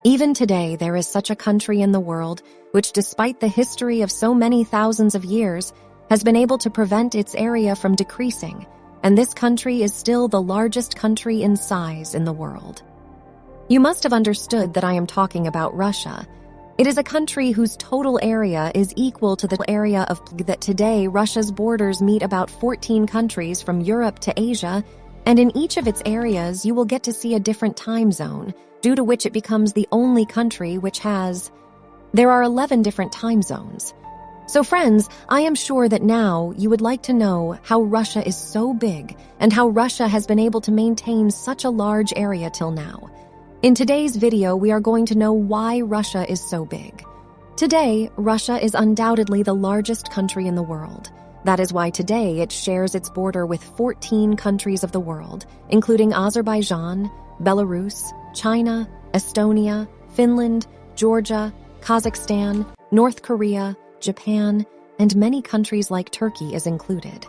Even today, there is such a country in the world which, despite the history of so many thousands of years, has been able to prevent its area from decreasing, and this country is still the largest country in size in the world. You must have understood that I am talking about Russia. It is a country whose total area is equal to the area of that today. Russia's borders meet about 14 countries from Europe to Asia, and in each of its areas you will get to see a different time zone, due to which it becomes the only country which has... There are 11 different time zones. So friends, I am sure that now you would like to know how Russia is so big and how Russia has been able to maintain such a large area till now. In today's video, we are going to know why Russia is so big. Today, Russia is undoubtedly the largest country in the world. That is why today it shares its border with 14 countries of the world, including Azerbaijan, Belarus, China, Estonia, Finland, Georgia, Kazakhstan, North Korea, Japan, and many countries like Turkey is included.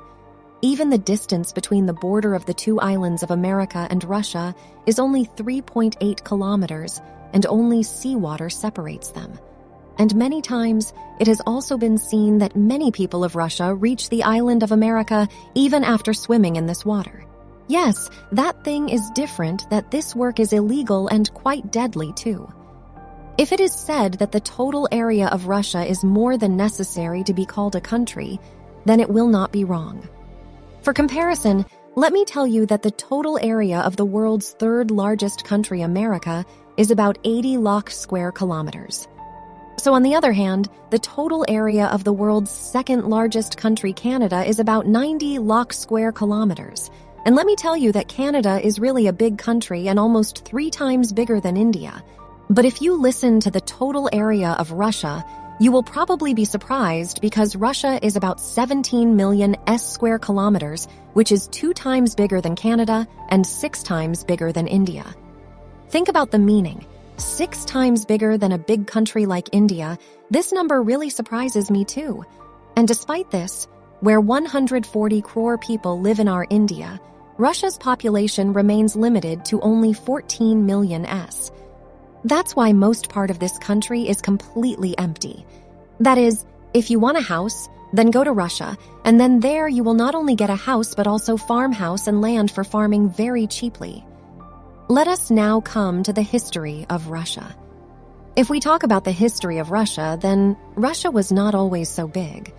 Even the distance between the border of the two islands of America and Russia is only 3.8 kilometers, and only seawater separates them. And many times, it has also been seen that many people of Russia reach the island of America even after swimming in this water. Yes, that thing is different, that this work is illegal and quite deadly too. If it is said that the total area of Russia is more than necessary to be called a country, then it will not be wrong. For comparison, let me tell you that the total area of the world's third largest country, America, is about 80 lakh square kilometers. So on the other hand, the total area of the world's second largest country, Canada, is about 90 lakh square kilometers. And let me tell you that Canada is really a big country and almost 3 times bigger than India. But if you listen to the total area of Russia, you will probably be surprised because Russia is about 17 million square kilometers, which is 2 times bigger than Canada and 6 times bigger than India. Think about the meaning. 6 times bigger than a big country like India, this number really surprises me too. And despite this, where 140 crore people live in our India, Russia's population remains limited to only 14 million. That's why most part of this country is completely empty. That is, if you want a house, then go to Russia, and then there you will not only get a house but also farmhouse and land for farming very cheaply. Let us now come to the history of Russia. If we talk about the history of Russia, then Russia was not always so big.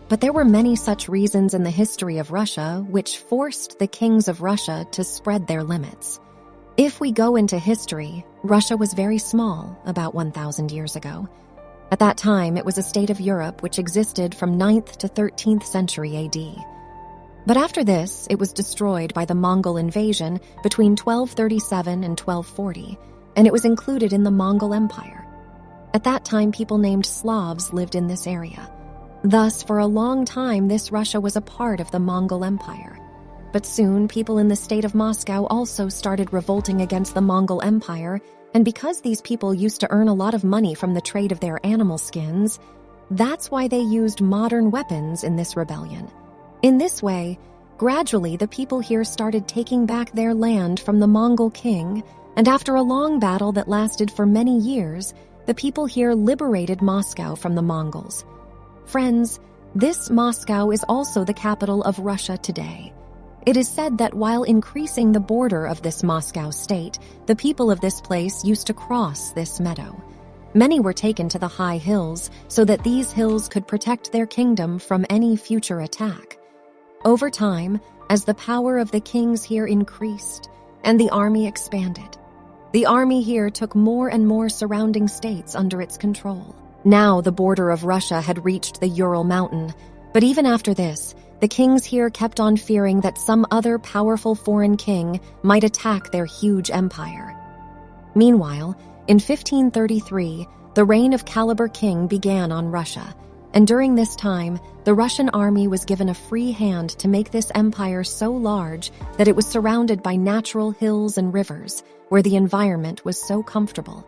But there were many such reasons in the history of Russia which forced the kings of Russia to spread their limits. If we go into history, Russia was very small about 1,000 years ago. At that time, it was a state of Europe which existed from 9th to 13th century AD. But after this, it was destroyed by the Mongol invasion between 1237 and 1240, and it was included in the Mongol Empire. At that time, people named Slavs lived in this area. Thus, for a long time, this Russia was a part of the Mongol Empire. But soon, people in the state of Moscow also started revolting against the Mongol Empire, and because these people used to earn a lot of money from the trade of their animal skins, that's why they used modern weapons in this rebellion. In this way, gradually the people here started taking back their land from the Mongol king, and after a long battle that lasted for many years, the people here liberated Moscow from the Mongols. Friends, this Moscow is also the capital of Russia today. It is said that while increasing the border of this Moscow state, the people of this place used to cross this meadow. Many were taken to the high hills so that these hills could protect their kingdom from any future attack. Over time, as the power of the kings here increased and the army expanded, the army here took more and more surrounding states under its control. Now the border of Russia had reached the Ural Mountain, but even after this, the kings here kept on fearing that some other powerful foreign king might attack their huge empire. Meanwhile, in 1533, the reign of Caliber King began on Russia, and during this time, the Russian army was given a free hand to make this empire so large that it was surrounded by natural hills and rivers, where the environment was so comfortable.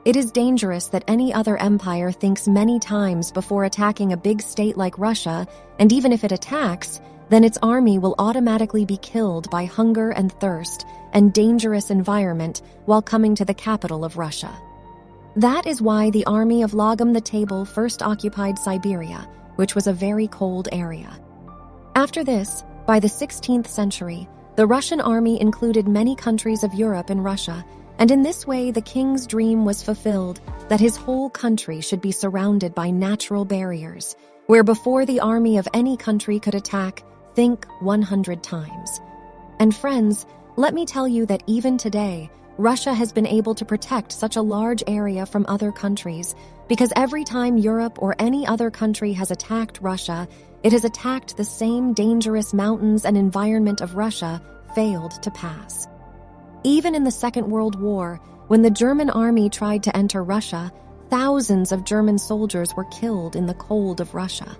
It is dangerous that any other empire thinks many times before attacking a big state like Russia, and even if it attacks, then its army will automatically be killed by hunger and thirst and dangerous environment while coming to the capital of Russia. That is why the army of Lagom the Table first occupied Siberia, which was a very cold area. After this, by the 16th century, the Russian army included many countries of Europe and Russia, and in this way the king's dream was fulfilled that his whole country should be surrounded by natural barriers, where before the army of any country could attack, think 100 times. And friends, let me tell you that even today, Russia has been able to protect such a large area from other countries because every time Europe or any other country has attacked Russia, it has attacked the same dangerous mountains and environment of Russia failed to pass. Even in the Second World War, when the German army tried to enter Russia, thousands of German soldiers were killed in the cold of Russia.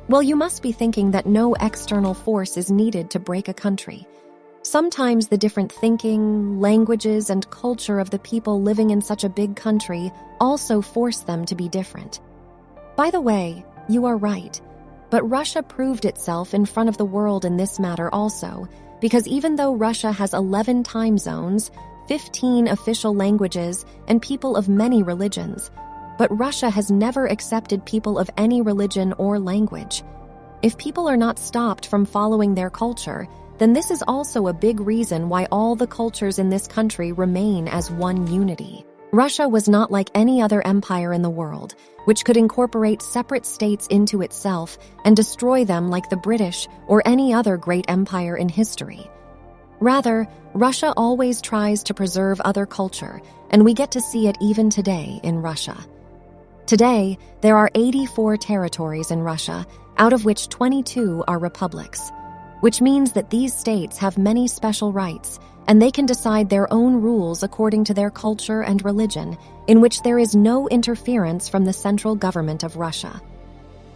Well, you must be thinking that no external force is needed to break a country. Sometimes the different thinking, languages, and culture of the people living in such a big country also force them to be different. By the way, you are right, but Russia proved itself in front of the world in this matter also, because even though Russia has 11 time zones, 15 official languages, and people of many religions, but Russia has never accepted people of any religion or language. If people are not stopped from following their culture, then this is also a big reason why all the cultures in this country remain as one unity. Russia was not like any other empire in the world, which could incorporate separate states into itself and destroy them like the British or any other great empire in history. Rather, Russia always tries to preserve other culture, and we get to see it even today in Russia. Today, there are 84 territories in Russia, out of which 22 are republics, which means that these states have many special rights, and they can decide their own rules according to their culture and religion, in which there is no interference from the central government of Russia.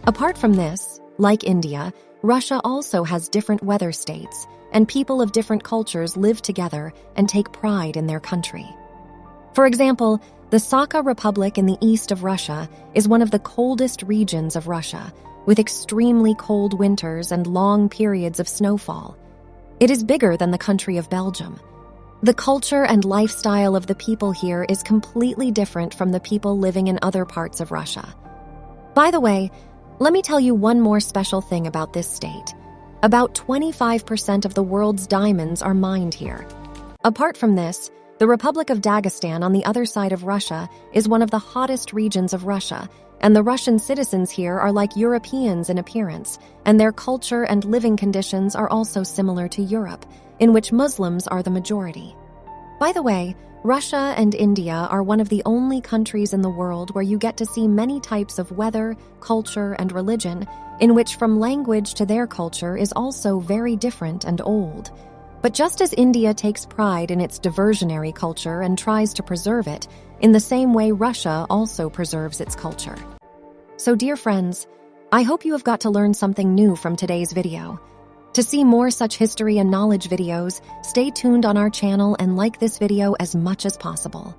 Apart from this, like India, Russia also has different weather states, and people of different cultures live together and take pride in their country. For example, the Sakha Republic in the east of Russia is one of the coldest regions of Russia, with extremely cold winters and long periods of snowfall. It is bigger than the country of Belgium. The culture and lifestyle of the people here is completely different from the people living in other parts of Russia. By the way, let me tell you one more special thing about this state. About 25% of the world's diamonds are mined here. Apart from this, the Republic of Dagestan on the other side of Russia is one of the hottest regions of Russia, and the Russian citizens here are like Europeans in appearance, and their culture and living conditions are also similar to Europe, in which Muslims are the majority. By the way, Russia and India are one of the only countries in the world where you get to see many types of weather, culture, and religion, in which from language to their culture is also very different and old. But just as India takes pride in its diversionary culture and tries to preserve it, in the same way Russia also preserves its culture. So dear friends, I hope you have got to learn something new from today's video. To see more such history and knowledge videos, stay tuned on our channel and like this video as much as possible.